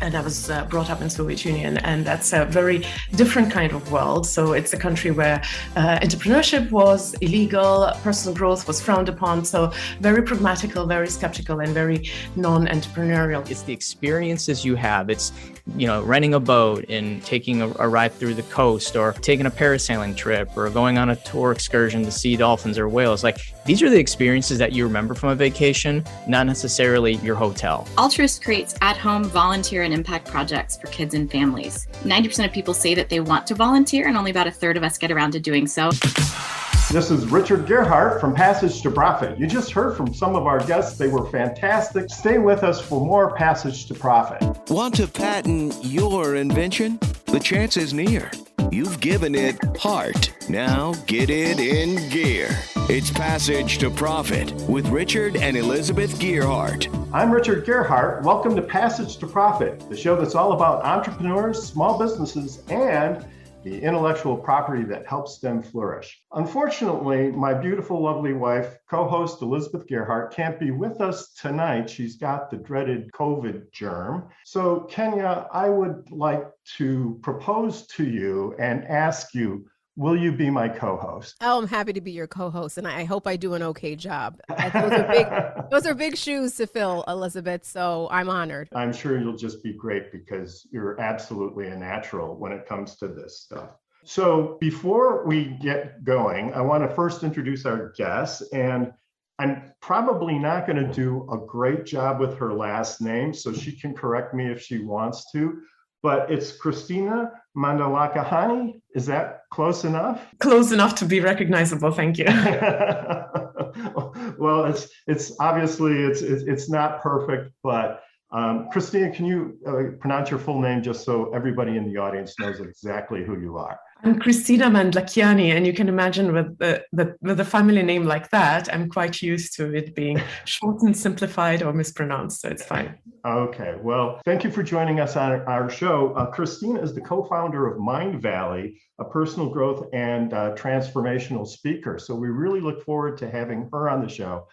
and I was brought up in Soviet Union, and that's a very different kind of world. So it's a country where entrepreneurship was illegal, personal growth was frowned upon. So very pragmatical, very skeptical, and very non-entrepreneurial. It's the experiences you have. It's, renting a boat and taking a ride through the coast, or taking a parasailing trip, or going on a tour excursion to see dolphins or whales. Like, these are the experiences that you remember from a vacation, not necessarily your hotel. Alltruists creates at-home volunteer and impact projects for kids and families. 90% of people say that they want to volunteer, and only about a third of us get around to doing so. This is Richard Gearhart from Passage to Profit. You just heard from some of our guests. They were fantastic. Stay with us for more Passage to Profit. Want to patent your invention? The chance is near. You've given it heart. Now get it in gear. It's Passage to Profit with Richard and Elizabeth Gearhart. I'm Richard Gearhart. Welcome to Passage to Profit, the show that's all about entrepreneurs, small businesses, and the intellectual property that helps them flourish. Unfortunately, my beautiful, lovely wife, co-host Elizabeth Gearhart, can't be with us tonight. She's got the dreaded COVID germ. So, Kenya, I would like to propose to you and ask you, will you be my co-host? Oh, I'm happy to be your co-host, and I hope I do an okay job. Those are big shoes to fill, Elizabeth, so I'm honored. I'm sure you'll just be great because you're absolutely a natural when it comes to this stuff. So before we get going, I want to first introduce our guests, and I'm probably not going to do a great job with her last name, so she can correct me if she wants to. But it's Kristina Mand-Lakhiani. Is that close enough? Close enough to be recognizable. Thank you. Well, it's obviously it's not perfect, but Kristina, can you pronounce your full name just so everybody in the audience knows exactly who you are? I'm Kristina Mand-Lakhiani, and you can imagine with a family name like that, I'm quite used to it being shortened, simplified, or mispronounced, so it's fine. Okay, well, thank you for joining us on our show. Kristina is the co-founder of Mindvalley, a personal growth and transformational speaker. So we really look forward to having her on the show.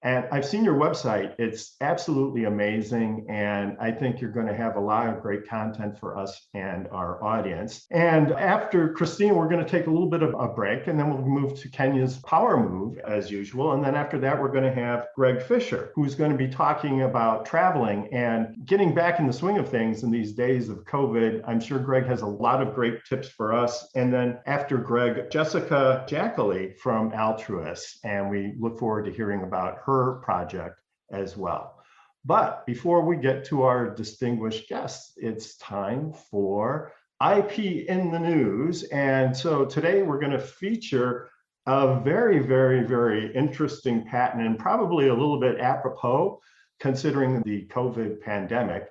And I've seen your website. It's absolutely amazing. And I think you're going to have a lot of great content for us and our audience. And after Kristina, we're going to take a little bit of a break, and then we'll move to Kenya's power move as usual. And then after that, we're going to have Greg Fisher, who's going to be talking about traveling and getting back in the swing of things in these days of COVID. I'm sure Greg has a lot of great tips for us. And then after Greg, Jessica Jackely from Alltruists. And we look forward to hearing about her project as well. But before we get to our distinguished guests, it's time for IP in the news. And so today we're going to feature a very, very, very interesting patent, and probably a little bit apropos considering the COVID pandemic.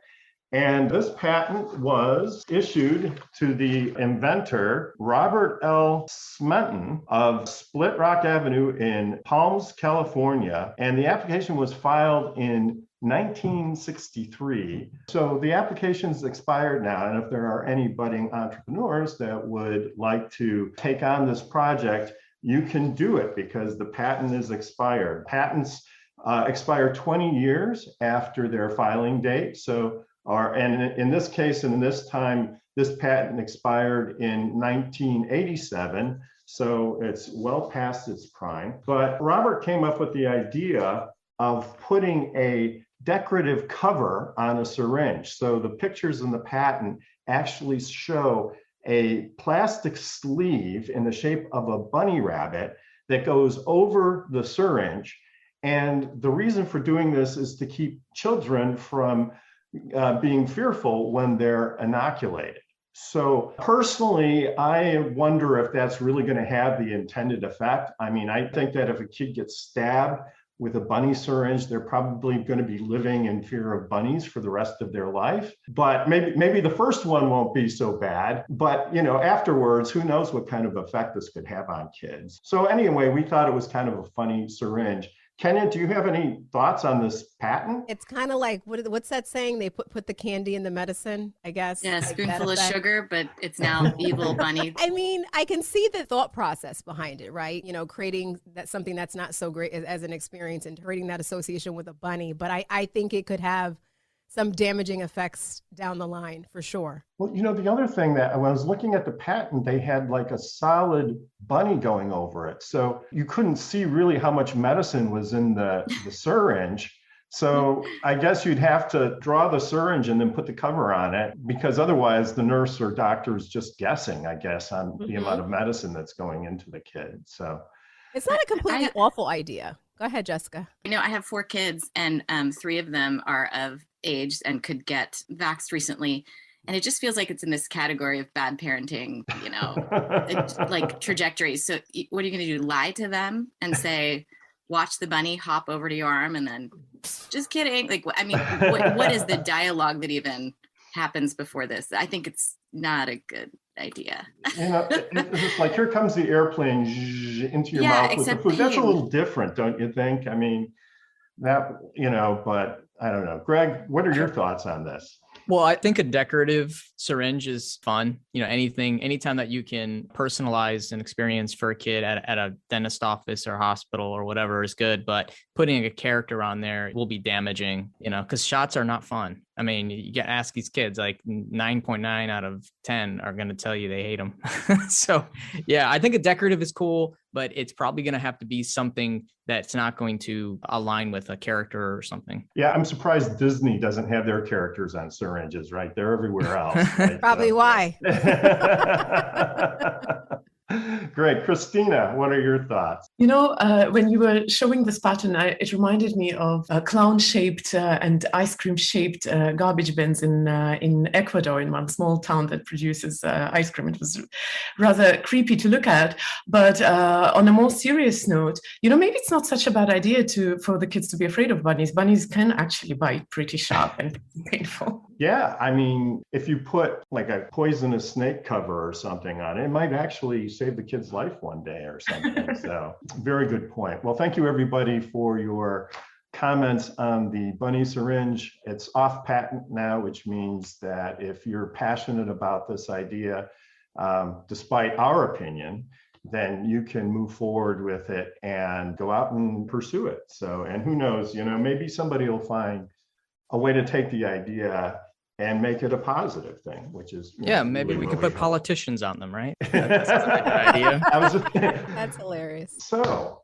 And this patent was issued to the inventor, Robert L. Smenton of Split Rock Avenue in Palms, California. And the application was filed in 1963. So the application's expired now. And if there are any budding entrepreneurs that would like to take on this project, you can do it because the patent is expired. Patents expire 20 years after their filing date. And in this case, and in this time, this patent expired in 1987, so it's well past its prime. But Robert came up with the idea of putting a decorative cover on a syringe. So the pictures in the patent actually show a plastic sleeve in the shape of a bunny rabbit that goes over the syringe. And the reason for doing this is to keep children from being fearful when they're inoculated. So personally, I wonder if that's really going to have the intended effect. I mean, I think that if a kid gets stabbed with a bunny syringe, they're probably going to be living in fear of bunnies for the rest of their life. But maybe the first one won't be so bad. But afterwards, who knows what kind of effect this could have on kids. So anyway, we thought it was kind of a funny syringe. Kenya, do you have any thoughts on this patent? It's kind of like, what's that saying? They put the candy in the medicine, I guess. Yeah, spoonful of sugar, but it's now evil bunny. I mean, I can see the thought process behind it, right? Creating something that's not so great as an experience and creating that association with a bunny. But I think it could have some damaging effects down the line for sure. Well, the other thing that when I was looking at the patent, they had like a solid bunny going over it. So you couldn't see really how much medicine was in the syringe. So I guess you'd have to draw the syringe and then put the cover on it, because otherwise the nurse or doctor is just guessing, I guess, on the amount of medicine that's going into the kid. So it's not a completely awful idea. Go ahead, Jessica. I have 4 kids, and 3 of them are of age and could get vaxxed recently. And it just feels like it's in this category of bad parenting, like trajectories. So what are you going to do? Lie to them and say, watch the bunny hop over to your arm and then just kidding. Like, I mean, what is the dialogue that even happens before this? I think it's not a good idea. It's just like, here comes the airplane into your mouth with the food. That's a little different, don't you think? I mean, that, but I don't know. Greg, what are your thoughts on this? Well, I think a decorative syringe is fun. Anytime that you can personalize an experience for a kid at a dentist office or hospital or whatever is good. But putting a character on there will be damaging, because shots are not fun. I mean, you get ask these kids, like 9.9 out of 10 are going to tell you they hate them. So, yeah, I think a decorative is cool, but it's probably going to have to be something that's not going to align with a character or something. Yeah, I'm surprised Disney doesn't have their characters on syringes, right? They're everywhere else. Right? Probably why. Great. Christina, what are your thoughts? When you were showing this pattern, it reminded me of clown-shaped and ice cream-shaped garbage bins in Ecuador, in one small town that produces ice cream. It was rather creepy to look at. But on a more serious note, maybe it's not such a bad idea for the kids to be afraid of bunnies. Bunnies can actually bite pretty sharp and painful. Yeah, I mean, if you put like a poisonous snake cover or something on it, it might actually save the kid's life one day or something. So very good point. Well, thank you everybody for your comments on the bunny syringe. It's off patent now, which means that if you're passionate about this idea, despite our opinion, then you can move forward with it and go out and pursue it. So, and who knows, maybe somebody will find a way to take the idea and make it a positive thing, which is maybe we could put politicians on them, right? That's a good idea. That's hilarious. So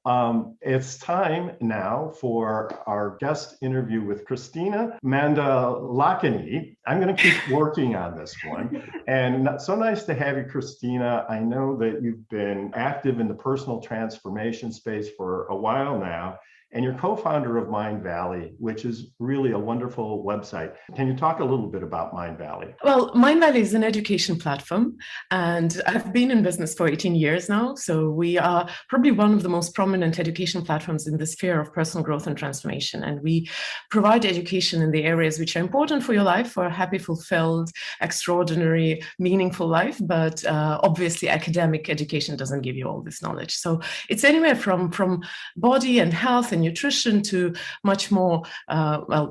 it's time now for our guest interview with Kristina Mand-Lakhiani. I'm going to keep working on this one, and so nice to have you, Kristina. I know that you've been active in the personal transformation space for a while now, and you're co-founder of Mindvalley, which is really a wonderful website. Can you talk a little bit about Mindvalley? Well, Mindvalley is an education platform, and I've been in business for 18 years now. So we are probably one of the most prominent education platforms in the sphere of personal growth and transformation. And we provide education in the areas which are important for your life, for a happy, fulfilled, extraordinary, meaningful life. But obviously, academic education doesn't give you all this knowledge. So it's anywhere from body and health and nutrition to much more,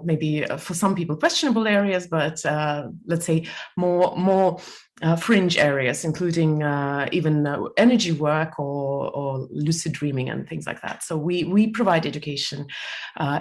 maybe for some people questionable areas, but let's say more fringe areas, including even energy work or lucid dreaming and things like that. So we provide education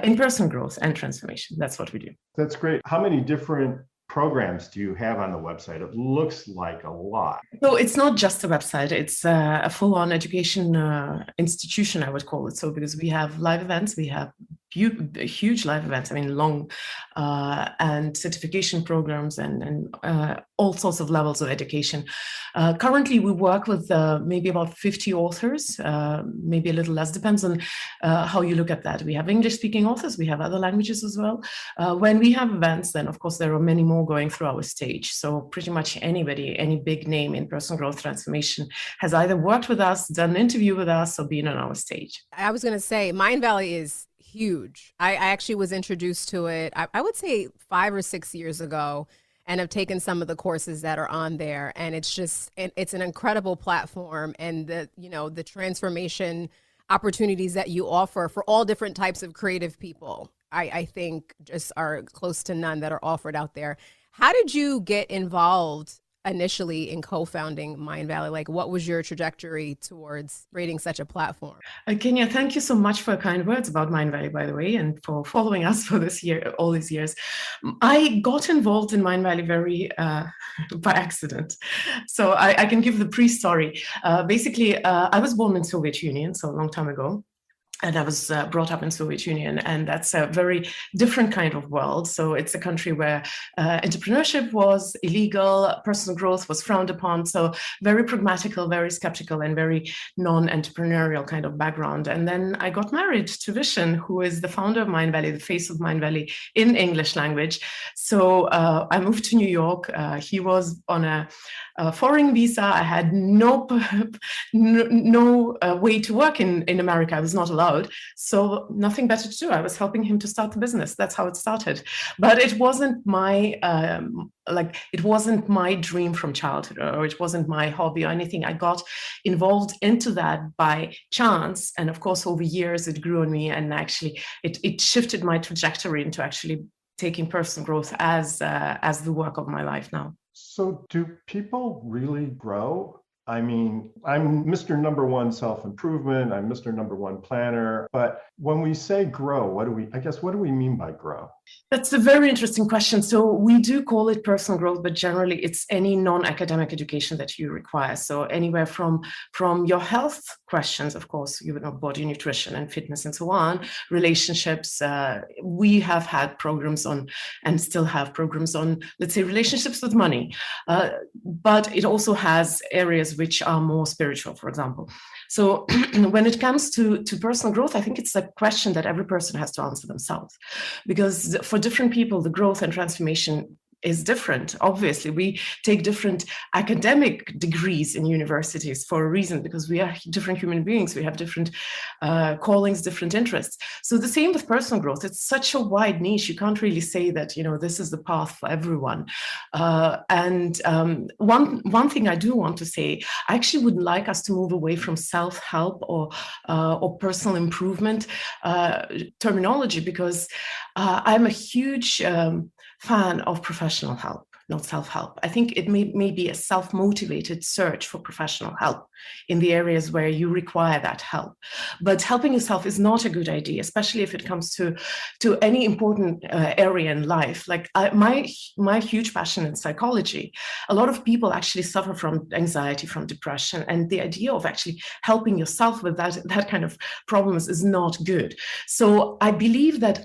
in personal growth and transformation. That's what we do. That's great. How many different programs do you have on the website? It looks like a lot. So it's not just a website, it's a full-on education institution, I would call it. So because we have live events, we have huge live events, long and certification programs and all sorts of levels of education. Currently, we work with maybe about 50 authors, maybe a little less, depends on how you look at that. We have English-speaking authors, we have other languages as well. When we have events, then of course there are many more going through our stage. So pretty much anybody, any big name in personal growth transformation has either worked with us, done an interview with us, or been on our stage. I was going to say, Mindvalley is huge. I actually was introduced to it, I would say 5 or 6 years ago, and have taken some of the courses that are on there. And it's an incredible platform, and the transformation opportunities that you offer for all different types of creative people, I think just are close to none that are offered out there. How did you get involved initially in co-founding Mindvalley? Like, what was your trajectory towards creating such a platform? Kenya, thank you so much for kind words about Mindvalley, by the way, and for following us for this year, all these years. I got involved in Mindvalley very by accident. So I can give the pre-story. Basically, I was born in Soviet Union, so a long time ago. And I was brought up in Soviet Union, and that's a very different kind of world. So it's a country where entrepreneurship was illegal, personal growth was frowned upon. So very pragmatical, very skeptical, and very non-entrepreneurial kind of background. And then I got married to Vishen, who is the founder of Mindvalley, the face of Mindvalley in English language. So I moved to New York. He was on a foreign visa. I had no way to work in America. I was not allowed. So nothing better to do. I was helping him to start the business. That's how it started. But it wasn't my it wasn't my dream from childhood, or it wasn't my hobby or anything. I got involved into that by chance, and of course over years it grew on me, and actually it shifted my trajectory into actually taking personal growth as the work of my life now. So do people really grow? I mean, I'm Mr. Number One self-improvement, I'm Mr. Number One planner, but when we say grow, what do we mean by grow? That's a very interesting question. So we do call it personal growth, but generally it's any non-academic education that you require. So anywhere from your health questions, of course, body nutrition and fitness and so on, relationships. We have had programs on, and still have programs on, let's say, relationships with money. But it also has areas which are more spiritual, for example. So when it comes to personal growth, I think it's a question that every person has to answer themselves, because for different people, the growth and transformation is different. Obviously, we take different academic degrees in universities for a reason, because we are different human beings. We have different callings, different interests. So the same with personal growth. It's such a wide niche. You can't really say that, this is the path for everyone. And one thing I do want to say, I actually would like us to move away from self-help or personal improvement terminology, because I'm a huge fan of professional help, not self-help. I think it may be a self-motivated search for professional help in the areas where you require that help. But helping yourself is not a good idea, especially if it comes to any important area in life. Like my huge passion in psychology, a lot of people actually suffer from anxiety, from depression, and the idea of actually helping yourself with that kind of problems is not good. So I believe that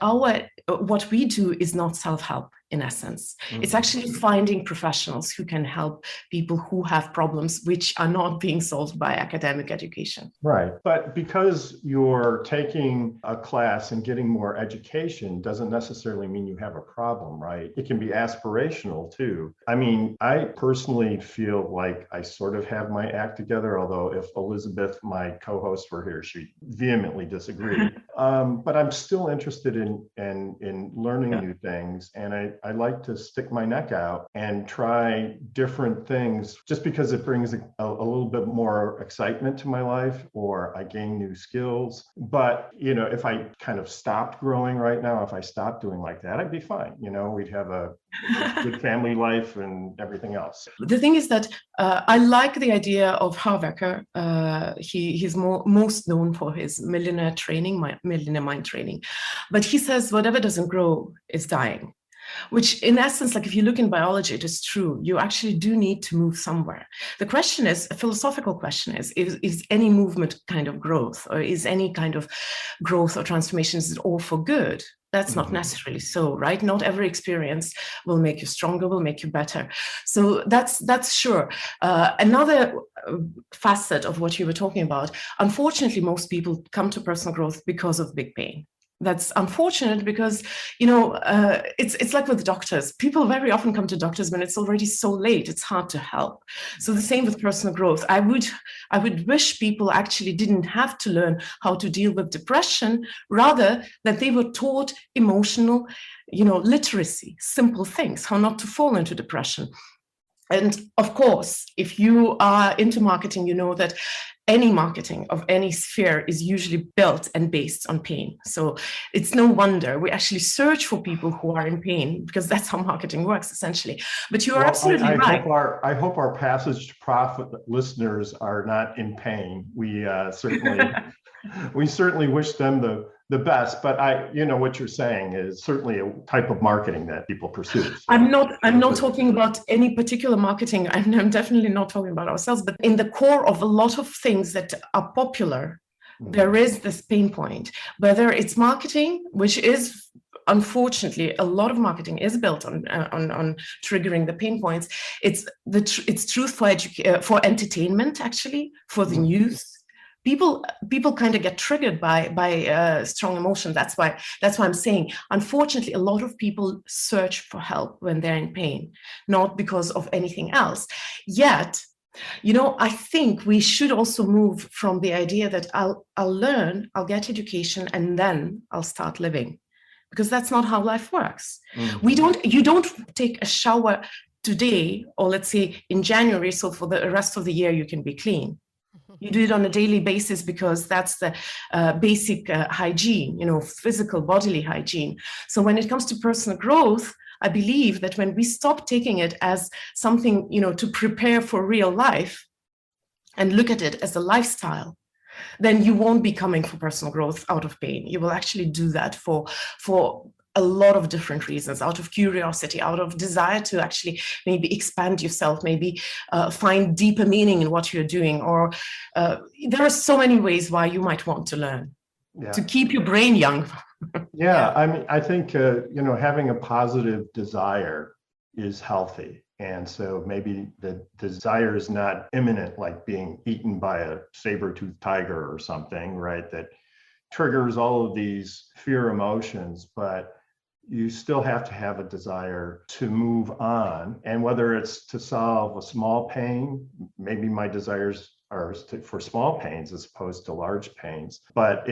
what we do is not self-help. In essence, it's actually finding professionals who can help people who have problems which are not being solved by academic education. Right. But because you're taking a class and getting more education doesn't necessarily mean you have a problem, right? It can be aspirational too. I mean, I personally feel like I sort of have my act together, although if Elizabeth, my co-host, were here, she'd vehemently disagree. But I'm still interested in learning new things. And I like to stick my neck out and try different things just because it brings a little bit more excitement to my life, or I gain new skills. But, if I kind of stopped growing right now, if I stopped doing like that, I'd be fine. We'd have a good family life and everything else. The thing is that I like the idea of Harvecker. He's most known for his millionaire mind training. But he says whatever doesn't grow is dying. Which in essence, like if you look in biology, it is true. You actually do need to move somewhere. The question is, a philosophical question is any movement kind of growth, or is any kind of growth or transformation, is it all for good? That's not necessarily so, right? Not every experience will make you stronger, will make you better. So that's sure. Another facet of what you were talking about, unfortunately, most people come to personal growth because of big pain. That's unfortunate because, it's like with doctors. People very often come to doctors when it's already so late. It's hard to help. So the same with personal growth. I would wish people actually didn't have to learn how to deal with depression, rather that they were taught emotional, literacy, simple things, how not to fall into depression. And of course, if you are into marketing, you know that any marketing of any sphere is usually built and based on pain. So it's no wonder we actually search for people who are in pain, because that's how marketing works essentially. But you are absolutely right. I hope our Passage to Profit listeners are not in pain. We certainly wish them the best, but what you're saying is certainly a type of marketing that people pursue. So. I'm not talking about any particular marketing. I'm definitely not talking about ourselves, but in the core of a lot of things that are popular, there is this pain point, whether it's marketing, which is, unfortunately, a lot of marketing is built on triggering the pain points. It's truth for entertainment, actually, for the news. People kind of get triggered by strong emotion. That's why I'm saying, unfortunately, a lot of people search for help when they're in pain, not because of anything else. Yet, I think we should also move from the idea that I'll learn, I'll get education, and then I'll start living, because that's not how life works. You don't take a shower today, or let's say in January, so for the rest of the year you can be clean. You do it on a daily basis because that's the basic hygiene, physical bodily hygiene. So when it comes to personal growth, I believe that when we stop taking it as something, to prepare for real life and look at it as a lifestyle, then you won't be coming for personal growth out of pain. You will actually do that for a lot of different reasons, out of curiosity, out of desire to actually maybe expand yourself, maybe find deeper meaning in what you're doing. Or there are so many ways why you might want to learn to keep your brain young. I mean, I think, having a positive desire is healthy. And so maybe the desire is not imminent, like being eaten by a saber-toothed tiger or something, right? That triggers all of these fear emotions, but you still have to have a desire to move on. And whether it's to solve a small pain, maybe my desires are for small pains as opposed to large pains. But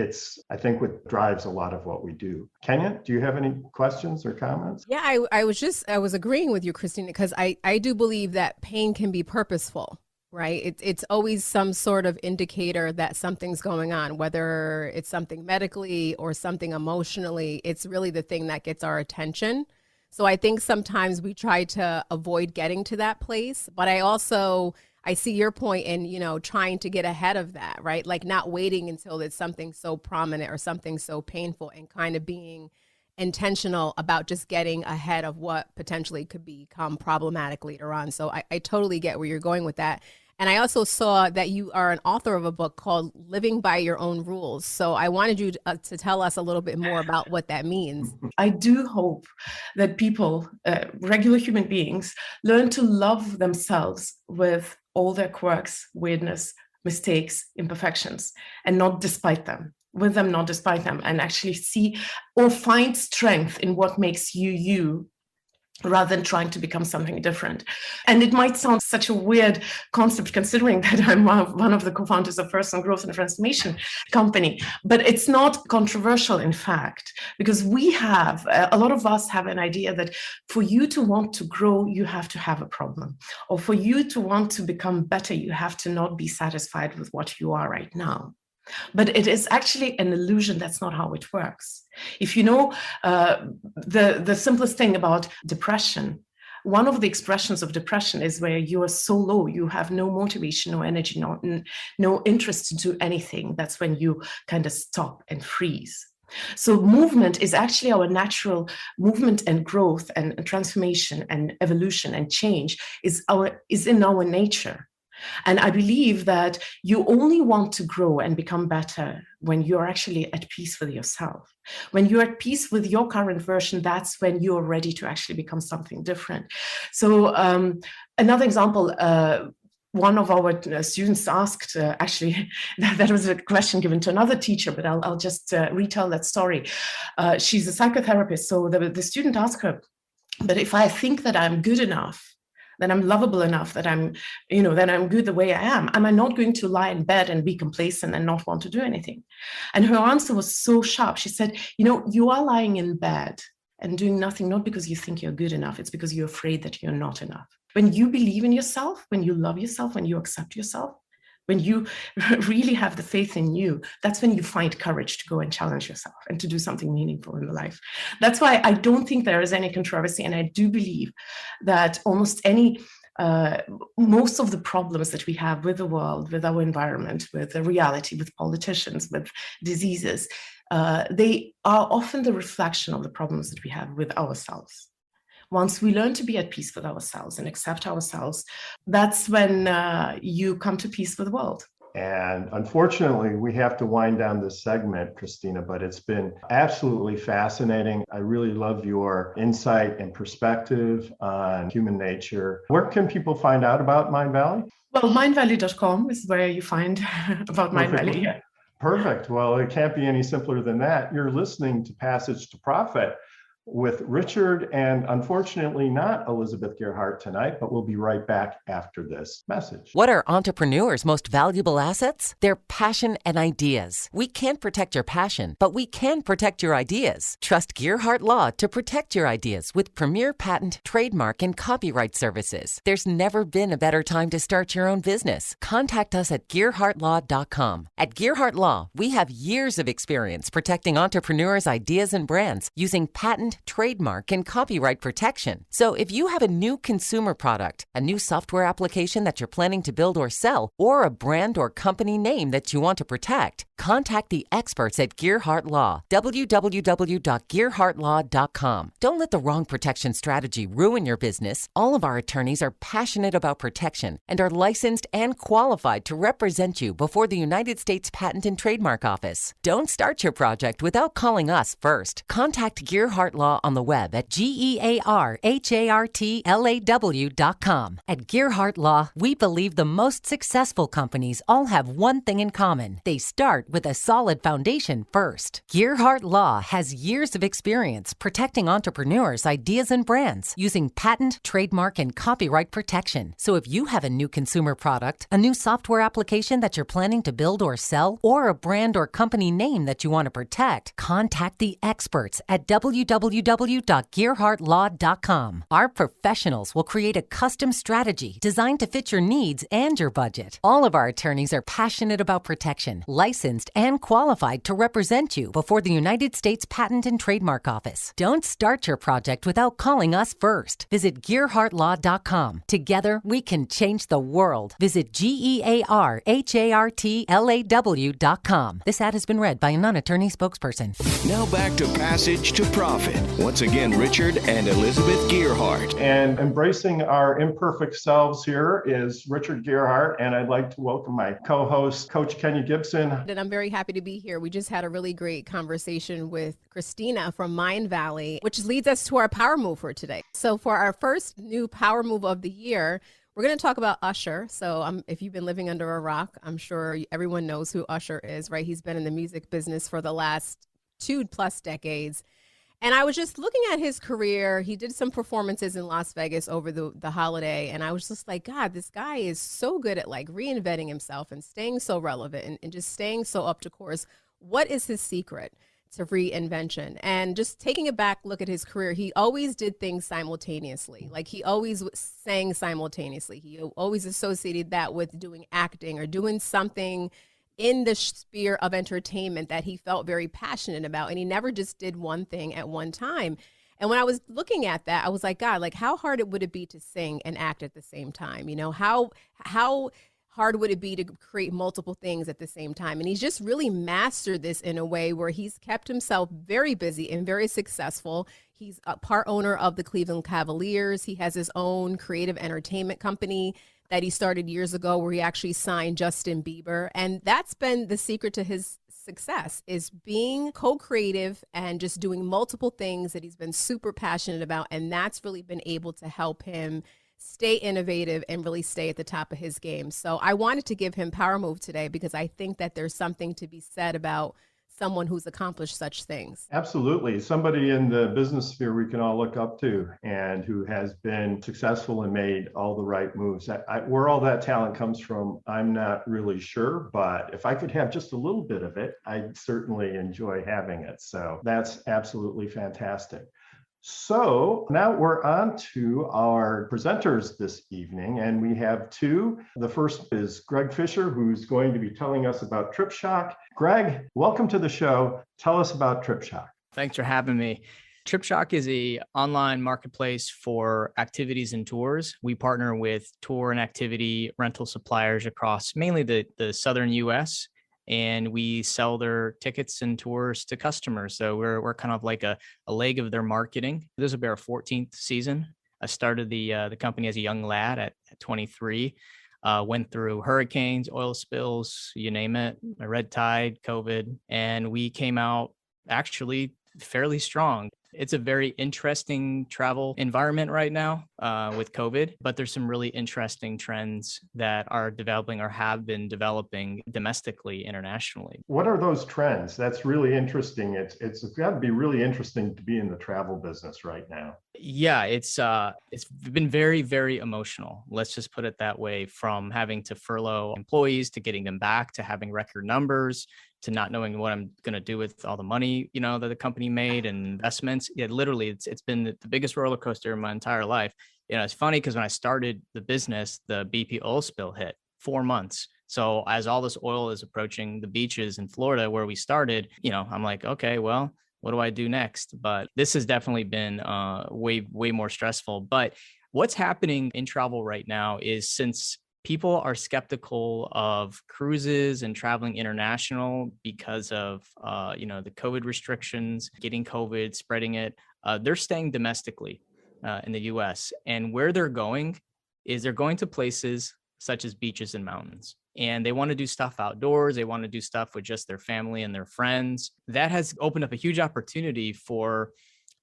I think what drives a lot of what we do. Kenya, do you have any questions or comments? Yeah, I was agreeing with you, Christina, because I do believe that pain can be purposeful. Right. It's always some sort of indicator that something's going on, whether it's something medically or something emotionally. It's really the thing that gets our attention. So I think sometimes we try to avoid getting to that place. But I see your point in, trying to get ahead of that. Right. Like not waiting until it's something so prominent or something so painful, and kind of being intentional about just getting ahead of what potentially could become problematic later on. So I totally get where you're going with that. And I also saw that you are an author of a book called Living by Your Own Rules. So I wanted you to tell us a little bit more about what that means. I do hope that people, regular human beings, learn to love themselves with all their quirks, weirdness, mistakes, imperfections, and not despite them. With them, not despite them, and actually see or find strength in what makes you, rather than trying to become something different. And it might sound such a weird concept, considering that I'm one of the co-founders of Personal Growth and Transformation company, but it's not controversial, in fact, because a lot of us have an idea that for you to want to grow, you have to have a problem, or for you to want to become better, you have to not be satisfied with what you are right now. But it is actually an illusion. That's not how it works. If you know the simplest thing about depression, one of the expressions of depression is where you are so low, you have no motivation, no energy, no interest to do anything. That's when you kind of stop and freeze. So movement is actually our natural movement, and growth and transformation and evolution and change is in our nature. And I believe that you only want to grow and become better when you're actually at peace with yourself. When you're at peace with your current version, that's when you're ready to actually become something different. So another example, one of our students asked, actually, that was a question given to another teacher, but I'll just retell that story. She's a psychotherapist. So the student asked her, but if I think that I'm good enough, that I'm lovable enough, that I'm good the way I am I not going to lie in bed and be complacent and not want to do anything? And her answer was so sharp. She said, you are lying in bed and doing nothing, not because you think you're good enough, it's because you're afraid that you're not enough. When you believe in yourself, when you love yourself, when you accept yourself, When you really have the faith in you, that's when you find courage to go and challenge yourself and to do something meaningful in life. That's why I don't think there is any controversy. And I do believe that most of the problems that we have with the world, with our environment, with the reality, with politicians, with diseases, they are often the reflection of the problems that we have with ourselves. Once we learn to be at peace with ourselves and accept ourselves, that's when you come to peace with the world. And unfortunately, we have to wind down this segment, Kristina, but it's been absolutely fascinating. I really love your insight and perspective on human nature. Where can people find out about Mindvalley? Well, mindvalley.com is where you find about Mindvalley. Yeah. Perfect. Well, it can't be any simpler than that. You're listening to Passage to Profit with Richard and unfortunately not Elizabeth Gearhart tonight, but we'll be right back after this message. What are entrepreneurs' most valuable assets? Their passion and ideas. We can't protect your passion, but we can protect your ideas. Trust Gearhart Law to protect your ideas with premier patent, trademark, and copyright services. There's never been a better time to start your own business. Contact us at gearhartlaw.com. At Gearhart Law, we have years of experience protecting entrepreneurs' ideas and brands using patent, trademark, and copyright protection. So if you have a new consumer product, a new software application that you're planning to build or sell, or a brand or company name that you want to protect, contact the experts at Gearhart Law, www.gearhartlaw.com. Don't let the wrong protection strategy ruin your business. All of our attorneys are passionate about protection and are licensed and qualified to represent you before the United States Patent and Trademark Office. Don't start your project without calling us first. Contact Gearhart Law on the web at GearhartLaw.com. At Gearhart Law, we believe the most successful companies all have one thing in common. They start with a solid foundation first. Gearhart Law has years of experience protecting entrepreneurs' ideas and brands using patent, trademark, and copyright protection. So if you have a new consumer product, a new software application that you're planning to build or sell, or a brand or company name that you want to protect, contact the experts at www.gearhartlaw.com. Our professionals will create a custom strategy designed to fit your needs and your budget. All of our attorneys are passionate about protection, licensed and qualified to represent you before the United States Patent and Trademark Office. Don't start your project without calling us first. Visit gearhartlaw.com. Together, we can change the world. Visit GearhartLaw.com. This ad has been read by a non-attorney spokesperson. Now back to Passage to Profit. Once again, Richard and Elizabeth Gearhart. And embracing our imperfect selves here is Richard Gearhart, and I'd like to welcome my co-host, Coach Kenny Gipson. And I'm very happy to be here. We just had a really great conversation with Kristina from Mindvalley, which leads us to our power move for today. So for our first new power move of the year, we're going to talk about Usher. So if you've been living under a rock, I'm sure everyone knows who Usher is, right? He's been in the music business for the last 2+ decades. And I was just looking at his career. He did some performances in Las Vegas over the holiday. And I was just like, God, this guy is so good at like reinventing himself and staying so relevant and just staying so up to course. What is his secret to reinvention? And just taking a back look at his career, he always did things simultaneously. Like he always sang simultaneously. He always associated that with doing acting or doing something in the sphere of entertainment that he felt very passionate about. And he never just did one thing at one time. And when I was looking at that, I was like, God, like how hard would it be to sing and act at the same time? You know, how hard would it be to create multiple things at the same time? And he's just really mastered this in a way where he's kept himself very busy and very successful. He's a part owner of the Cleveland Cavaliers. He has his own creative entertainment company that he started years ago where he actually signed Justin Bieber. And that's been the secret to his success, is being co-creative and just doing multiple things that he's been super passionate about. And that's really been able to help him stay innovative and really stay at the top of his game. So I wanted to give him power move today because I think that there's something to be said about someone who's accomplished such things. Absolutely. Somebody in the business sphere we can all look up to and who has been successful and made all the right moves. Where all that talent comes from, I'm not really sure, but if I could have just a little bit of it, I'd certainly enjoy having it. So that's absolutely fantastic. So now we're on to our presenters this evening, and we have two. The first is Greg Fisher, who's going to be telling us about TripShock. Greg, welcome to the show. Tell us about TripShock. Thanks for having me. TripShock is an online marketplace for activities and tours. We partner with tour and activity rental suppliers across mainly the southern US, and we sell their tickets and tours to customers. So we're kind of like a leg of their marketing. This will be our 14th season. I started the company as a young lad at 23. Went through hurricanes, oil spills, you name it, a red tide, COVID, and we came out actually fairly strong. It's a very interesting travel environment right now with COVID, but there's some really interesting trends that are developing or have been developing domestically, internationally. What are those trends? That's really interesting. It's got to be really interesting to be in the travel business right now. Yeah, it's been very, very emotional. Let's just put it that way, from having to furlough employees to getting them back to having record numbers to not knowing what I'm going to do with all the money, that the company made and investments. Yeah, literally, it's been the biggest roller coaster in my entire life. It's funny because when I started the business, the BP oil spill hit 4 months. So as all this oil is approaching the beaches in Florida where we started, I'm like, okay, well, what do I do next? But this has definitely been way more stressful. But what's happening in travel right now is, since people are skeptical of cruises and traveling international because of, the COVID restrictions, getting COVID, spreading it, they're staying domestically in the US. And where they're going is they're going to places such as beaches and mountains. And they want to do stuff outdoors. They want to do stuff with just their family and their friends. That has opened up a huge opportunity for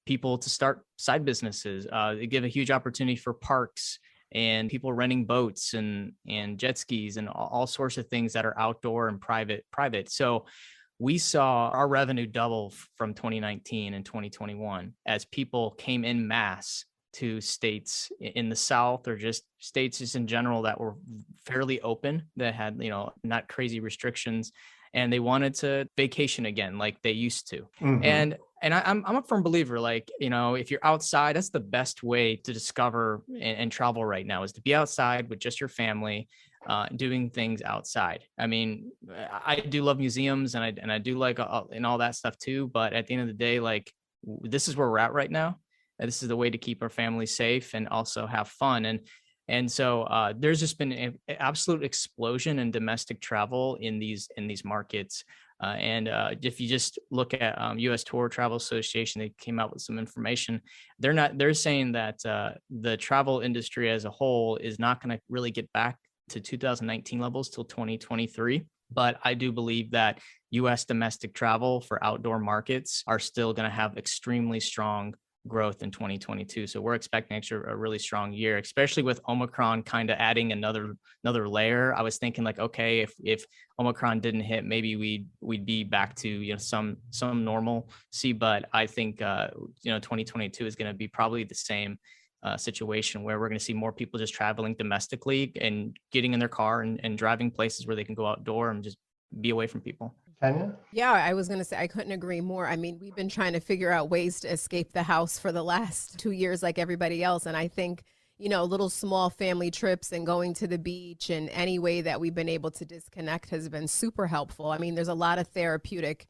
people to start side businesses. They give a huge opportunity for parks and people renting boats and jet skis and all sorts of things that are outdoor and private. So we saw our revenue double from 2019 and 2021 as people came in mass to states in the South, or just states just in general that were fairly open, that had, not crazy restrictions, and they wanted to vacation again like they used to. Mm-hmm. And I'm a firm believer, if you're outside, that's the best way to discover and travel right now, is to be outside with just your family, doing things outside. I mean, I do love museums and I do like and all that stuff too. But at the end of the day, this is where we're at right now. This is the way to keep our family safe and also have fun. And so there's just been an absolute explosion in domestic travel in these markets. And if you just look at U.S. Tour Travel Association, they came out with some information. They're saying that the travel industry as a whole is not going to really get back to 2019 levels till 2023. But I do believe that U.S. domestic travel for outdoor markets are still going to have extremely strong growth in 2022. So we're expecting actually a really strong year, especially with Omicron kind of adding another layer. I was thinking okay, if Omicron didn't hit, maybe we'd be back to some normalcy. But I think 2022 is going to be probably the same situation, where we're going to see more people just traveling domestically and getting in their car and driving places where they can go outdoor and just be away from people. Tanya? Yeah, I was going to say, I couldn't agree more. I mean, we've been trying to figure out ways to escape the house for the last 2 years like everybody else. And I think, little small family trips and going to the beach and any way that we've been able to disconnect has been super helpful. I mean, there's a lot of therapeutic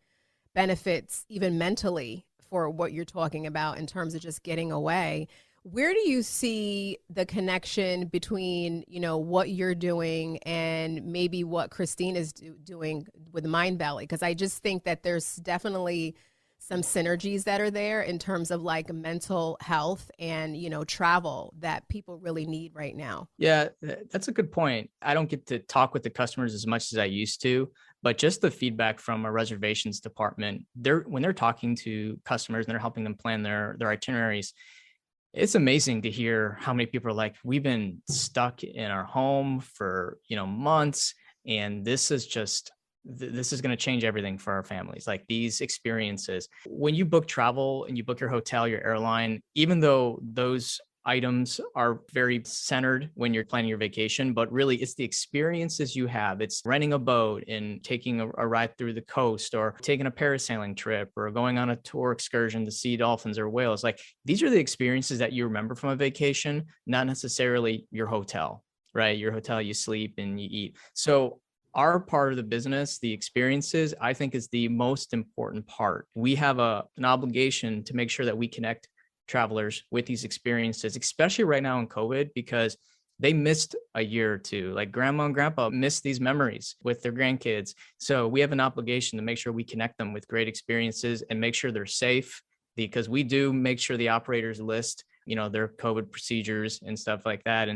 benefits, even mentally, for what you're talking about in terms of just getting away. Where do you see the connection between, what you're doing and maybe what Christina is doing with Mindvalley? Because I just think that there's definitely some synergies that are there in terms of mental health and, travel that people really need right now. Yeah, that's a good point. I don't get to talk with the customers as much as I used to, but just the feedback from a reservations department, when they're talking to customers and they're helping them plan their itineraries, it's amazing to hear how many people are like, we've been stuck in our home for, months, and this is going to change everything for our families. These experiences, when you book travel and you book your hotel, your airline, even though those items are very centered when you're planning your vacation, but really it's the experiences you have. It's renting a boat and taking a ride through the coast, or taking a parasailing trip, or going on a tour excursion to see dolphins or whales. Like, these are the experiences that you remember from a vacation, not necessarily your hotel, right? Your hotel, you sleep and you eat. So our part of the business, the experiences, I think is the most important part. We have an obligation to make sure that we connect travelers with these experiences, especially right now in COVID, because they missed a year or two. Like, grandma and grandpa missed these memories with their grandkids. So we have an obligation to make sure we connect them with great experiences and make sure they're safe, because we do make sure the operators list, their COVID procedures and stuff like that.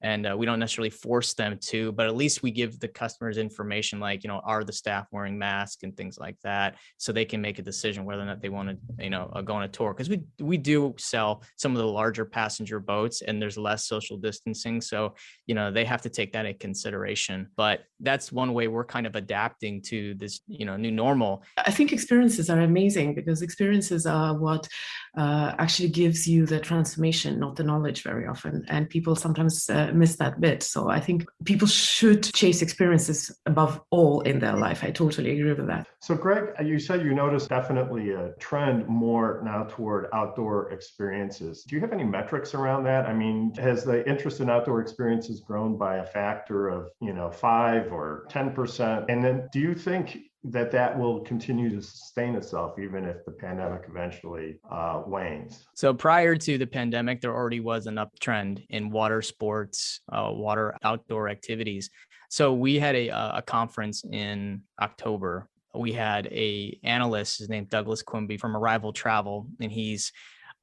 And we don't necessarily force them to, but at least we give the customers information, like, are the staff wearing masks and things like that, so they can make a decision whether or not they want to, go on a tour. Because we do sell some of the larger passenger boats, and there's less social distancing, so they have to take that into consideration. But that's one way we're kind of adapting to this, new normal. I think experiences are amazing, because experiences are what actually gives you the transformation, not the knowledge very often, and people sometimes miss that bit. So I think people should chase experiences above all in their life. I totally agree with that. So Greg, you said you noticed definitely a trend more now toward outdoor experiences. Do you have any metrics around that? I mean, has the interest in outdoor experiences grown by a factor of, 5 or 10%? And then do you think that will continue to sustain itself even if the pandemic eventually wanes? So prior to the pandemic, there already was an uptrend in water sports, water outdoor activities. So we had a conference in October. We had a analyst, his name Douglas Quimby from Arrival Travel, and he's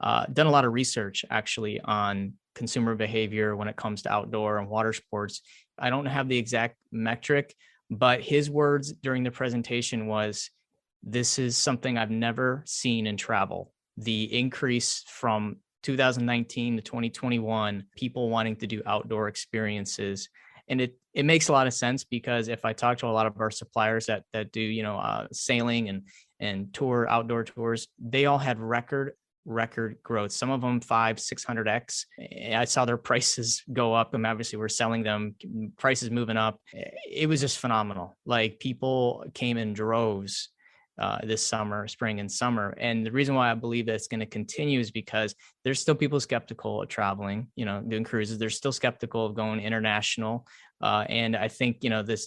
done a lot of research actually on consumer behavior when it comes to outdoor and water sports. I don't have the exact metric, but his words during the presentation was, this is something I've never seen in travel. The increase from 2019 to 2021, people wanting to do outdoor experiences. And it makes a lot of sense, because if I talk to a lot of our suppliers that do, sailing and outdoor tours, they all had record growth. Some of them 500-600x. I saw their prices go up, and obviously we're selling them, prices moving up. It was just phenomenal. Like, people came in droves this spring and summer. And the reason why I believe that's going to continue is because there's still people skeptical of traveling, doing cruises. They're still skeptical of going international. And I think,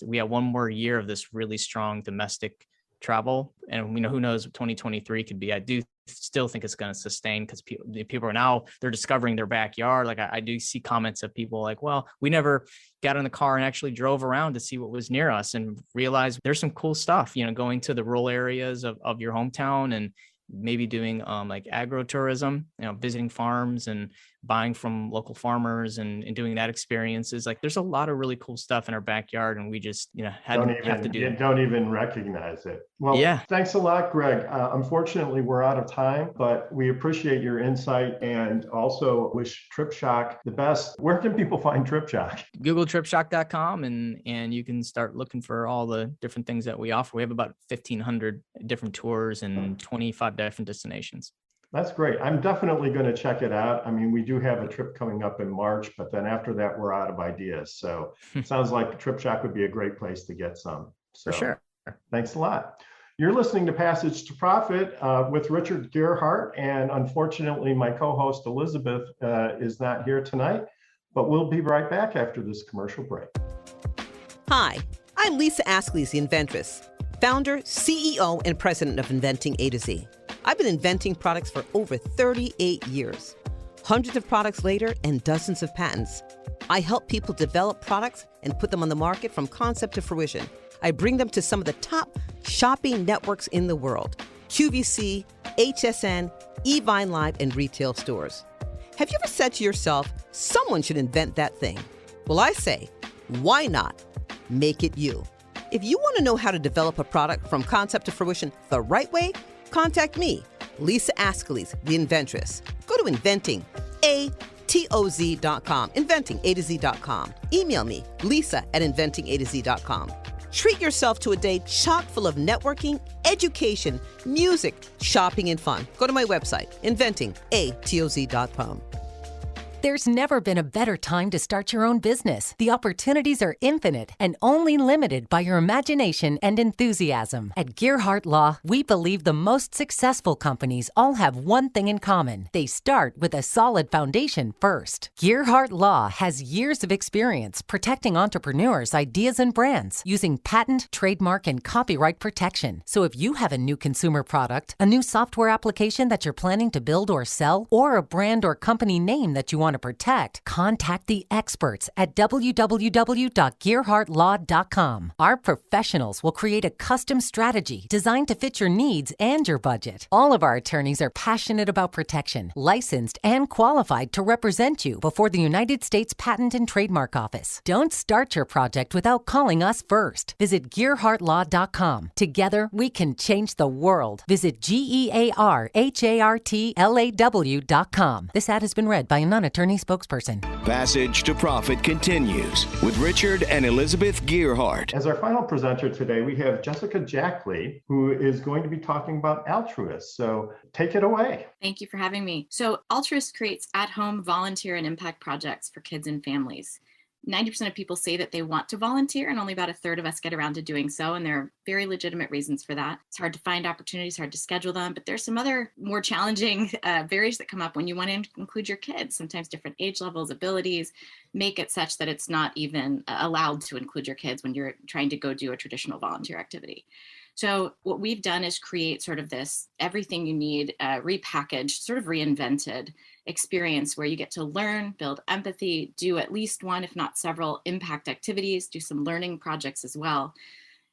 we have one more year of this really strong domestic travel, and who knows what 2023 could be. I do still think it's going to sustain, because people are now, they're discovering their backyard. Like, I do see comments of people like, well, we never got in the car and actually drove around to see what was near us, and realized there's some cool stuff, going to the rural areas of your hometown, and maybe doing like agro-tourism, visiting farms and buying from local farmers and doing that experiences. Like, there's a lot of really cool stuff in our backyard, and we just, have to do it. Don't even recognize it. Well, yeah. Thanks a lot, Greg. Unfortunately, we're out of time, but we appreciate your insight, and also wish TripShock the best. Where can people find TripShock? Google TripShock.com, and you can start looking for all the different things that we offer. We have about 1,500 different tours and 25 different destinations. That's great. I'm definitely going to check it out. I mean, we do have a trip coming up in March, but then after that, we're out of ideas. So it sounds like TripShock would be a great place to get some. So, for sure. Thanks a lot. You're listening to Passage to Profit with Richard Gearhart. And unfortunately, my co-host Elizabeth is not here tonight, but we'll be right back after this commercial break. Hi, I'm Lisa Askley's the Inventress, founder, CEO, and president of Inventing A to Z. I've been inventing products for over 38 years. Hundreds of products later and dozens of patents. I help people develop products and put them on the market from concept to fruition. I bring them to some of the top shopping networks in the world: QVC, HSN, eVine Live, and retail stores. Have you ever said to yourself, someone should invent that thing? Well, I say, why not? Make it you. If you want to know how to develop a product from concept to fruition the right way, contact me, Lisa Askley's the Inventress. Go to inventingatoz.com, inventingatoz.com. Email me, lisa@inventingatoz.com. Treat yourself to a day chock full of networking, education, music, shopping, and fun. Go to my website, inventingatoz.com. There's never been a better time to start your own business. The opportunities are infinite and only limited by your imagination and enthusiasm. At Gearhart Law, we believe the most successful companies all have one thing in common. They start with a solid foundation first. Gearhart Law has years of experience protecting entrepreneurs' ideas and brands using patent, trademark, and copyright protection. So if you have a new consumer product, a new software application that you're planning to build or sell, or a brand or company name that you want to protect, contact the experts at www.gearhartlaw.com. Our professionals will create a custom strategy designed to fit your needs and your budget. All of our attorneys are passionate about protection, licensed and qualified to represent you before the United States Patent and Trademark Office. Don't start your project without calling us first. Visit gearhartlaw.com. Together, we can change the world. Visit GEARHARTLAW.com. This ad has been read by a non-attorney spokesperson. Passage to Profit continues with Richard and Elizabeth Gearhart. As our final presenter today, we have Jessica Jackely, who is going to be talking about Alltruists. So take it away. Thank you for having me. So Alltruists creates at-home volunteer and impact projects for kids and families. 90% of people say that they want to volunteer, and only about a third of us get around to doing so. And there are very legitimate reasons for that. It's hard to find opportunities, hard to schedule them, but there's some other more challenging barriers that come up when you want to include your kids. Sometimes different age levels, abilities make it such that it's not even allowed to include your kids when you're trying to go do a traditional volunteer activity. So what we've done is create sort of this everything you need, repackaged, sort of reinvented experience where you get to learn, build empathy, do at least one, if not several impact activities, do some learning projects as well,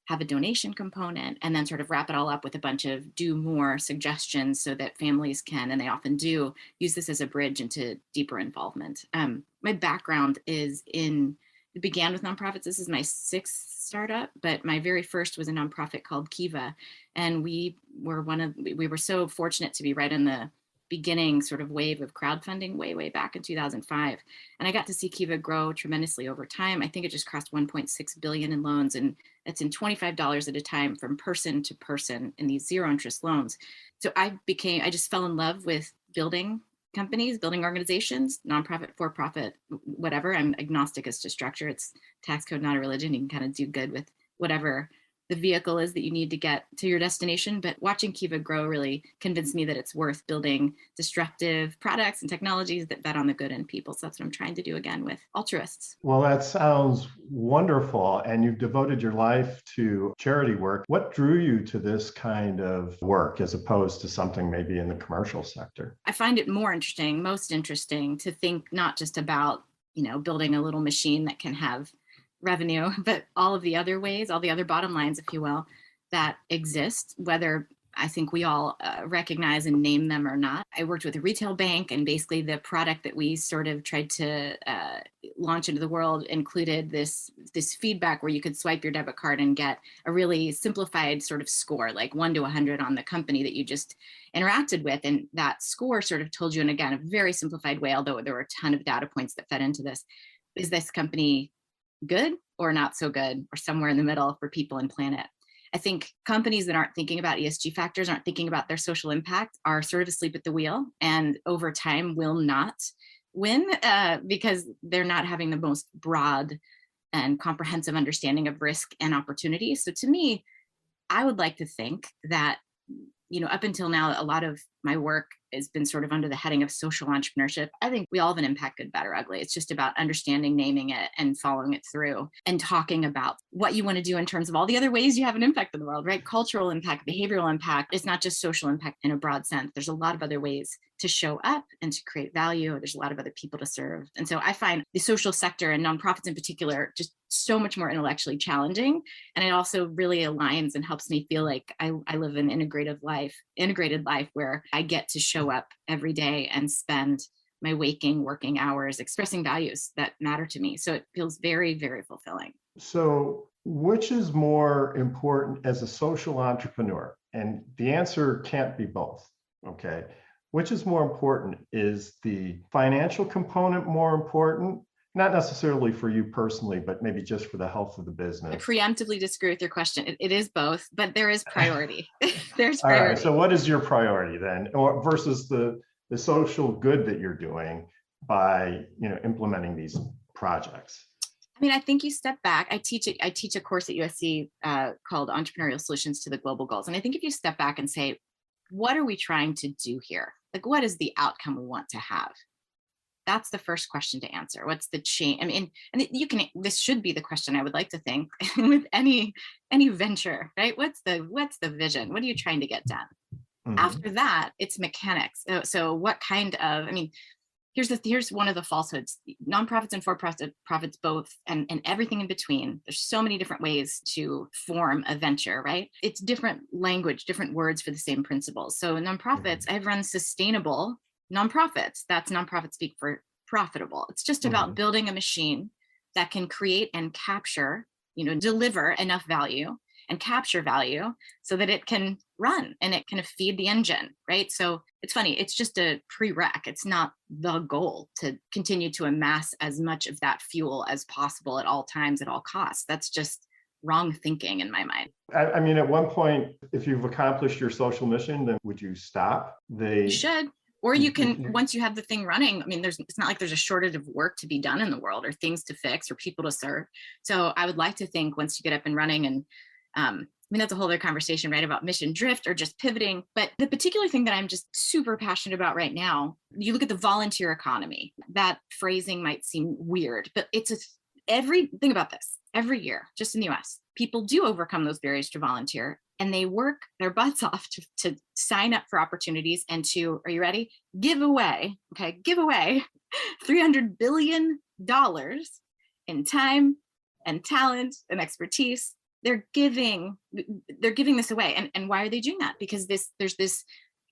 have a donation component, and then sort of wrap it all up with a bunch of do more suggestions so that families can, and they often do, use this as a bridge into deeper involvement. My background is it began with nonprofits. This is my sixth startup, but my very first was a nonprofit called Kiva. And we were so fortunate to be right in the beginning sort of wave of crowdfunding way back in 2005. And I got to see Kiva grow tremendously over time. I think it just crossed 1.6 billion in loans, and it's in $25 at a time from person to person in these zero interest loans. So I just fell in love with building companies, building organizations, nonprofit, for-profit, whatever. I'm agnostic as to structure. It's tax code, not a religion. You can kind of do good with whatever the vehicle is that you need to get to your destination. But watching Kiva grow really convinced me that it's worth building disruptive products and technologies that bet on the good in people. So that's what I'm trying to do again with Alltruists. Well, that sounds wonderful. And you've devoted your life to charity work. What drew you to this kind of work as opposed to something maybe in the commercial sector? I find it most interesting to think not just about, building a little machine that can have revenue, but all of the other ways, all the other bottom lines, if you will, that exist, whether I think we all recognize and name them or not. I worked with a retail bank, and basically the product that we sort of tried to launch into the world included this feedback where you could swipe your debit card and get a really simplified sort of score, like 1 to 100 on the company that you just interacted with. And that score sort of told you, and again, a very simplified way, although there were a ton of data points that fed into this, is this company good or not so good, or somewhere in the middle for people and planet? I think companies that aren't thinking about ESG factors, aren't thinking about their social impact, are sort of asleep at the wheel, and over time will not win because they're not having the most broad and comprehensive understanding of risk and opportunity. So to me, I would like to think that, up until now, a lot of my work has been sort of under the heading of social entrepreneurship. I think we all have an impact, good, bad, or ugly. It's just about understanding, naming it, and following it through, and talking about what you want to do in terms of all the other ways you have an impact in the world, right? Cultural impact, behavioral impact. It's not just social impact in a broad sense. There's a lot of other ways to show up and to create value. There's a lot of other people to serve. And so I find the social sector, and nonprofits in particular, just so much more intellectually challenging. And it also really aligns and helps me feel like I live an integrated life where I get to show up every day and spend my working hours expressing values that matter to me. So it feels very, very fulfilling. So which is more important as a social entrepreneur? And the answer can't be both, okay? Which is more important? Is the financial component more important? Not necessarily for you personally, but maybe just for the health of the business. I preemptively disagree with your question. It is both, but there is priority. There's All priority. right. So what is your priority then, or versus the social good that you're doing? by, implementing these projects? I mean, I think you step back. I teach a course at USC called Entrepreneurial Solutions to the Global Goals. And I think if you step back and say, what are we trying to do here? Like, what is the outcome we want to have? That's the first question to answer. What's the change? I mean, and this should be the question I would like to think with any venture, right? What's the vision? What are you trying to get done? Mm-hmm. After that, it's mechanics. So what kind of, I mean, here's one of the falsehoods. Nonprofits and for-profits both, and everything in between. There's so many different ways to form a venture, right? It's different language, different words for the same principles. So nonprofits, I've run sustainable nonprofits. That's nonprofit speak for profitable. It's just about building a machine that can create and capture, deliver enough value and capture value so that it can run and it can feed the engine, right? So it's funny, it's just a prereq. It's not the goal to continue to amass as much of that fuel as possible at all times, at all costs. That's just wrong thinking in my mind. I mean, at one point, if you've accomplished your social mission, then would you stop? You should. Or you can, once you have the thing running, I mean, it's not like there's a shortage of work to be done in the world or things to fix or people to serve. So I would like to think once you get up and running, and I mean, that's a whole other conversation, right? About mission drift or just pivoting. But the particular thing that I'm just super passionate about right now, you look at the volunteer economy. That phrasing might seem weird, but think about this. Every year, just in the US, people do overcome those barriers to volunteer, and they work their butts off to sign up for opportunities and to, are you ready? Give away $300 billion in time and talent and expertise. They're giving this away. And why are they doing that? Because there's this,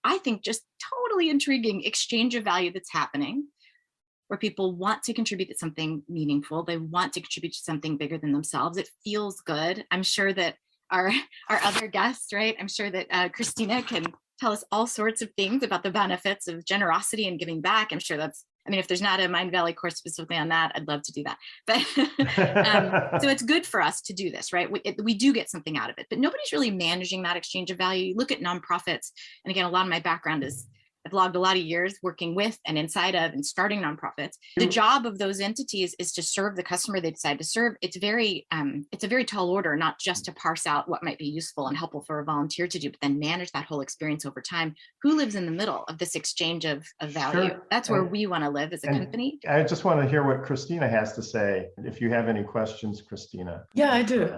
I think, just totally intriguing exchange of value that's happening, where people want to contribute to something meaningful. They want to contribute to something bigger than themselves. It feels good. I'm sure that our other guests, right? I'm sure that Christina can tell us all sorts of things about the benefits of generosity and giving back. I'm sure if there's not a Mindvelly course specifically on that, I'd love to do that. But so it's good for us to do this, right? We do get something out of it, but nobody's really managing that exchange of value. You look at nonprofits, and again, a lot of my background is I've logged a lot of years working with and inside of and starting nonprofits. The job of those entities is to serve the customer they decide to serve. It's a very tall order, not just to parse out what might be useful and helpful for a volunteer to do, but then manage that whole experience over time. Who lives in the middle of this exchange of value? Sure. That's where we want to live as a company. I just want to hear what Christina has to say. If you have any questions, Christina. Yeah, I do.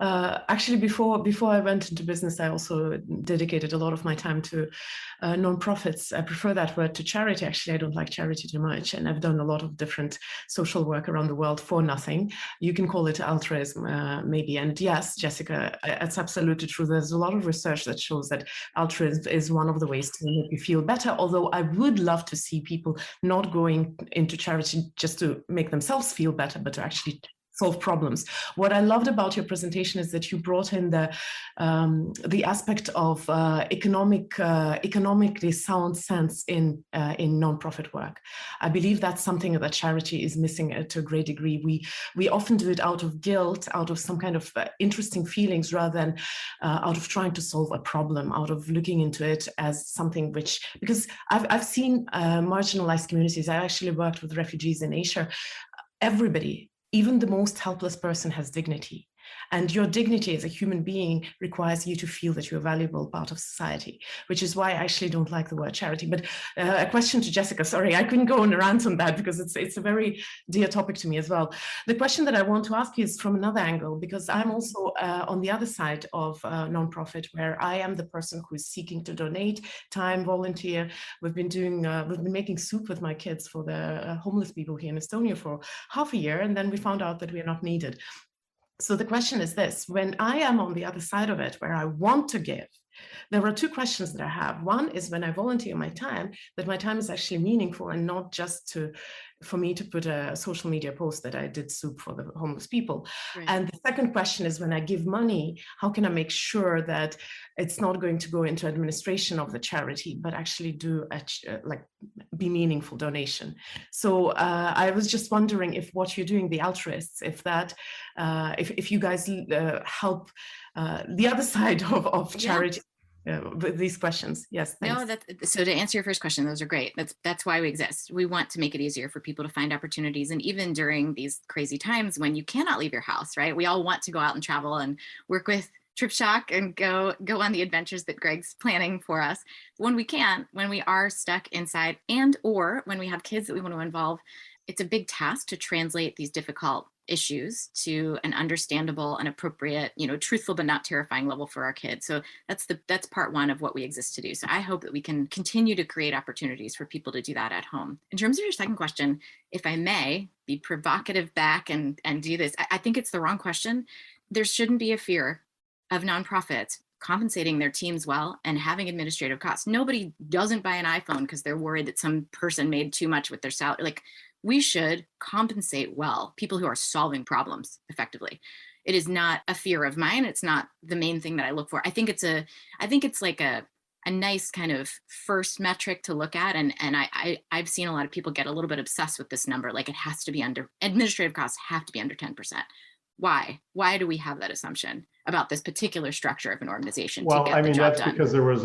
Actually, before I went into business, I also dedicated a lot of my time to nonprofits. I prefer that word to charity. Actually, I don't like charity too much, and I've done a lot of different social work around the world for nothing. You can call it altruism, maybe. And yes, Jessica, it's absolutely true. There's a lot of research that shows that altruism is one of the ways to make you feel better. Although I would love to see people not going into charity just to make themselves feel better, but to actually solve problems. What I loved about your presentation is that you brought in the aspect of economically sound sense in nonprofit work. I believe that's something that charity is missing to a great degree. We often do it out of guilt, out of some kind of interesting feelings, rather than out of trying to solve a problem, out of looking into it as something because I've seen marginalized communities. I actually worked with refugees in Asia. Everybody, even the most helpless person, has dignity. And your dignity as a human being requires you to feel that you're a valuable part of society, which is why I actually don't like the word charity. But a question to Jessica, sorry, I couldn't go on a rant on that because it's a very dear topic to me as well. The question that I want to ask you is from another angle, because I'm also on the other side of nonprofit, where I am the person who is seeking to donate time, volunteer. We've been making soup with my kids for the homeless people here in Estonia for half a year, and then we found out that we are not needed. So the question is this: when I am on the other side of it, where I want to give, there are two questions that I have. One is when I volunteer my time, that my time is actually meaningful and not just for me to put a social media post that I did soup for the homeless people. Right. And the second question is when I give money, how can I make sure that it's not going to go into administration of the charity, but actually be meaningful donation? So I was just wondering if what you're doing, the Alltruists, if you guys help the other side of charity. with these questions. Yes, thanks. No, so to answer your first question, those are great. That's why we exist. We want to make it easier for people to find opportunities. And even during these crazy times when you cannot leave your house, right? We all want to go out and travel and work with TripShock and go on the adventures that Greg's planning for us. When we can't, when we are stuck inside, and or when we have kids that we want to involve, it's a big task to translate these difficult issues to an understandable and appropriate, truthful but not terrifying level for our kids. So that's part one of what we exist to do. So I hope that we can continue to create opportunities for people to do that at home. In terms of your second question, if I may be provocative back and do this, I think it's the wrong question. There shouldn't be a fear of nonprofits compensating their teams well and having administrative costs. Nobody doesn't buy an iPhone because they're worried that some person made too much with their salary. Like, we should compensate well people who are solving problems effectively. It is not a fear of mine. It's not the main thing that I look for. I think it's like a nice kind of first metric to look at. And I've seen a lot of people get a little bit obsessed with this number. Like, it has to be administrative costs have to be under 10%. Why? Why do we have that assumption about this particular structure of an organization? Well, to get the job that's done? Because there was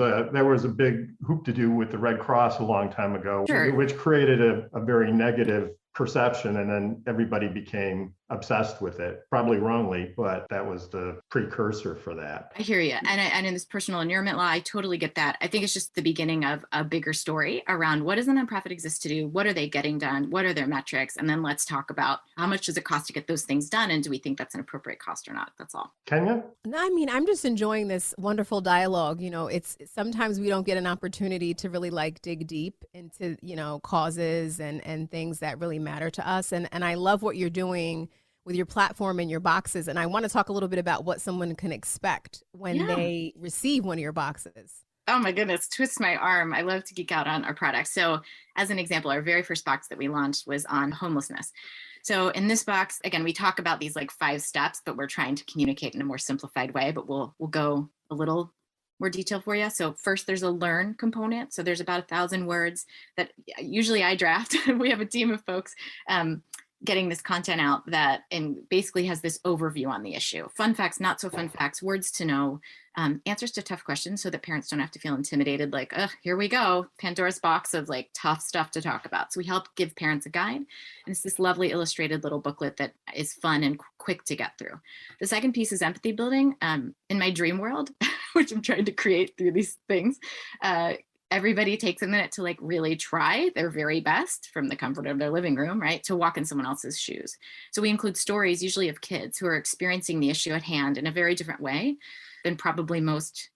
a big hoop to do with the Red Cross a long time ago, Sure. which created a very negative perception, and then everybody became obsessed with it, probably wrongly, but that was the precursor for that. I hear you. And in this personal inurement law, I totally get that. I think it's just the beginning of a bigger story around what does a nonprofit exist to do? What are they getting done? What are their metrics? And then let's talk about how much does it cost to get those things done? And do we think that's an appropriate cost or not? That's all. Kenya? No, I mean, I'm just enjoying this wonderful dialogue. It's sometimes we don't get an opportunity to really dig deep into, causes and things that really matter to us. And I love what you're doing with your platform and your boxes. And I want to talk a little bit about what someone can expect when they receive one of your boxes. Oh my goodness, twist my arm. I love to geek out on our products. So as an example, our very first box that we launched was on homelessness. So in this box, again, we talk about these 5 steps, but we're trying to communicate in a more simplified way, but we'll go a little more detail for you. So first, there's a learn component. So there's about 1,000 words that usually I draft. We have a team of folks getting this content out that basically has this overview on the issue. Fun facts, not so fun facts, words to know, answers to tough questions so that parents don't have to feel intimidated, here we go, Pandora's box of tough stuff to talk about. So we help give parents a guide. And it's this lovely illustrated little booklet that is fun and quick to get through. The second piece is empathy building. In my dream world, which I'm trying to create through these things, everybody takes a minute to really try their very best from the comfort of their living room, right, to walk in someone else's shoes. So we include stories usually of kids who are experiencing the issue at hand in a very different way than probably most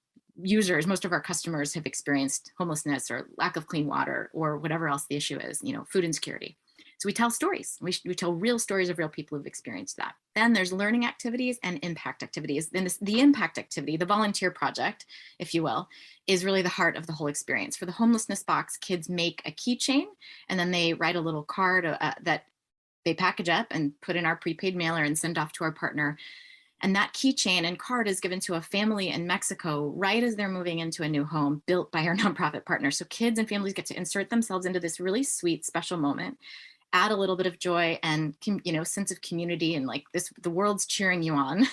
of our customers have experienced homelessness or lack of clean water or whatever else the issue is, food insecurity. So we tell stories. We tell real stories of real people who've experienced that. Then there's learning activities and impact activities. Then the impact activity, the volunteer project, if you will, is really the heart of the whole experience. For the homelessness box, kids make a keychain and then they write a little card that they package up and put in our prepaid mailer and send off to our partner. And that keychain and card is given to a family in Mexico right as they're moving into a new home built by our nonprofit partner. So kids and families get to insert themselves into this really sweet, special moment, add a little bit of joy and, sense of community and the world's cheering you on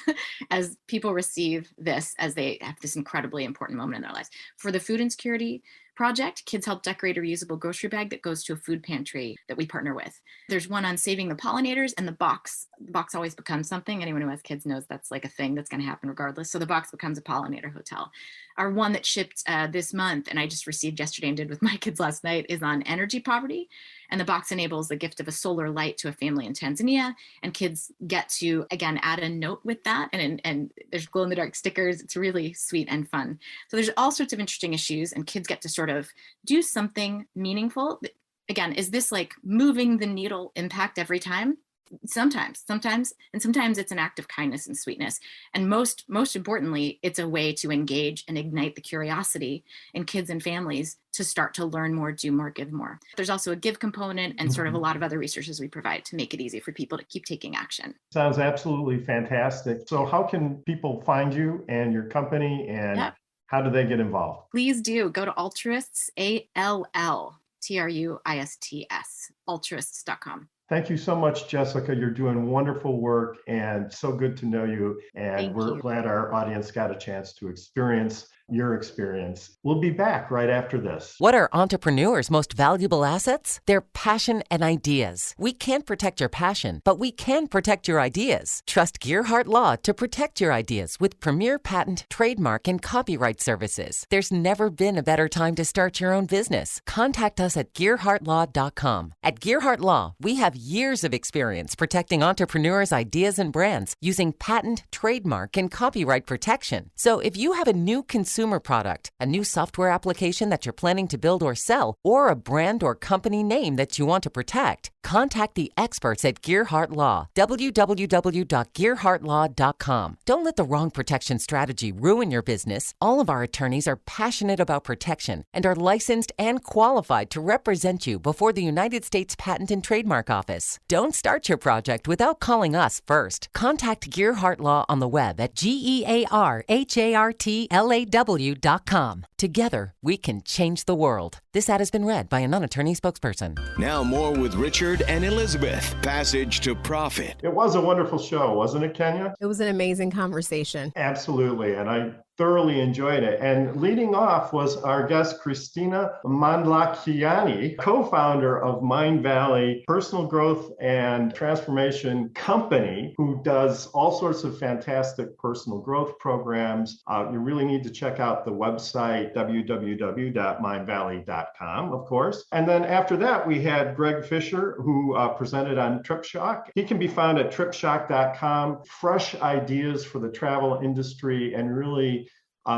as people receive this as they have this incredibly important moment in their lives. For the food insecurity project, kids help decorate a reusable grocery bag that goes to a food pantry that we partner with. There's one on saving the pollinators, and the box always becomes something. Anyone who has kids knows that's a thing that's going to happen regardless. So the box becomes a pollinator hotel. Our one that shipped this month, and I just received yesterday and did with my kids last night, is on energy poverty. And the box enables the gift of a solar light to a family in Tanzania. And kids get to, again, add a note with that. And there's glow-in-the-dark stickers. It's really sweet and fun. So there's all sorts of interesting issues, and kids get to sort of do something meaningful. Again, is this moving the needle impact every time? Sometimes, and sometimes it's an act of kindness and sweetness. And most importantly, it's a way to engage and ignite the curiosity in kids and families to start to learn more, do more, give more. There's also a give component and sort of a lot of other resources we provide to make it easy for people to keep taking action. Sounds absolutely fantastic. So how can people find you and your company, and how do they get involved? Please do go to Alltruists, Alltruists, Alltruists.com. Thank you so much, Jessica. You're doing wonderful work and so good to know you. And we're glad our audience got a chance to experience your experience. We'll be back right after this. What are entrepreneurs' most valuable assets? Their passion and ideas. We can't protect your passion, but we can protect your ideas. Trust Gearhart Law to protect your ideas with premier patent, trademark, and copyright services. There's never been a better time to start your own business. Contact us at gearhartlaw.com. At Gearhart Law, we have years of experience protecting entrepreneurs' ideas and brands using patent, trademark, and copyright protection. So if you have a new consumer product, a new software application that you're planning to build or sell, or a brand or company name that you want to protect, contact the experts at Gearhart Law, www.gearhartlaw.com. Don't let the wrong protection strategy ruin your business. All of our attorneys are passionate about protection and are licensed and qualified to represent you before the United States Patent and Trademark Office. Don't start your project without calling us first. Contact Gearhart Law on the web at GEARHARTLAW.com. Together, we can change the world. This ad has been read by a non-attorney spokesperson. Now more with Richard and Elizabeth. Passage to Profit. It was a wonderful show, wasn't it, Kenya? It was an amazing conversation. Absolutely. And I thoroughly enjoyed it. And leading off was our guest, Kristina Mand-Lakhiani, co-founder of Mindvalley Personal Growth and Transformation Company, who does all sorts of fantastic personal growth programs. You really need to check out the website, www.mindvalley.com, of course. And then after that, we had Greg Fisher, who presented on TripShock. He can be found at tripshock.com. Fresh ideas for the travel industry and really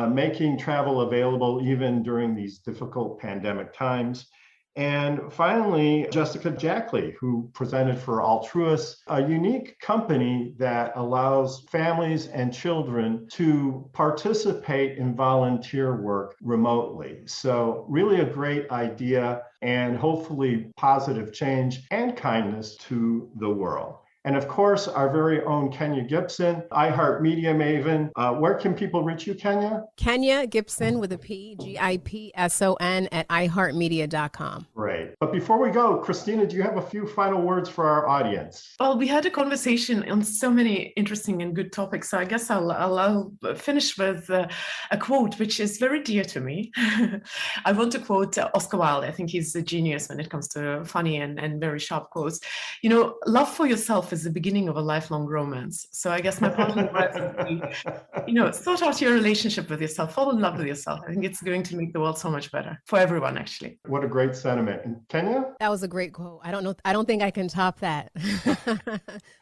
making travel available even during these difficult pandemic times. And finally, Jessica Jackely, who presented for Alltruists, a unique company that allows families and children to participate in volunteer work remotely. So really a great idea and hopefully positive change and kindness to the world. And of course, our very own Kenya Gipson, iHeartMedia maven. Where can people reach you, Kenya? Kenya Gipson with a P, Gipson at iHeartMedia.com. Great. But before we go, Christina, do you have a few final words for our audience? Well, we had a conversation on so many interesting and good topics. So I guess I'll finish with a quote, which is very dear to me. I want to quote Oscar Wilde. I think he's a genius when it comes to funny and very sharp quotes. You know, love for yourself is the beginning of a lifelong romance. So I guess my parting words would be, sort out your relationship with yourself, fall in love with yourself. I think it's going to make the world so much better for everyone, actually. What a great sentiment. And Kenya? That was a great quote. I don't think I can top that.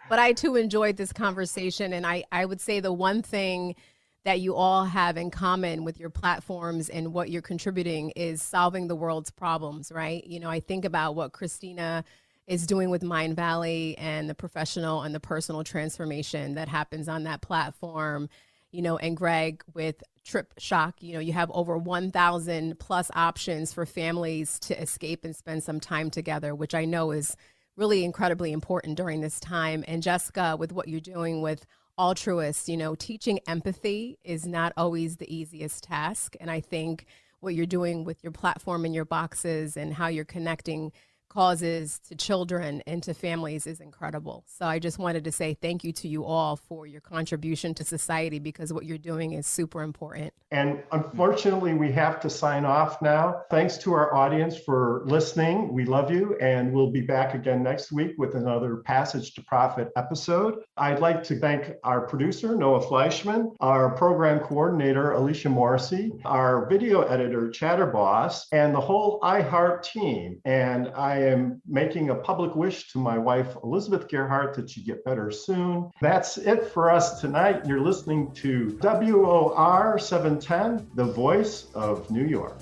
But I too enjoyed this conversation. And I would say the one thing that you all have in common with your platforms and what you're contributing is solving the world's problems, right? I think about what Christina is doing with Mindvalley and the professional and the personal transformation that happens on that platform, and Greg with TripShock. You have over 1,000 plus options for families to escape and spend some time together, which I know is really incredibly important during this time. And Jessica, with what you're doing with Alltruists, teaching empathy is not always the easiest task. And I think what you're doing with your platform and your boxes and how you're connecting causes to children and to families is incredible. So I just wanted to say thank you to you all for your contribution to society, because what you're doing is super important. And unfortunately, we have to sign off now. Thanks to our audience for listening. We love you, and we'll be back again next week with another Passage to Profit episode. I'd like to thank our producer, Noah Fleischman, our program coordinator, Alicia Morrissey, our video editor, Chatterboss, and the whole iHeart team. And I am making a public wish to my wife, Elizabeth Gearhart, that you get better soon. That's it for us tonight. You're listening to WOR 710, the voice of New York.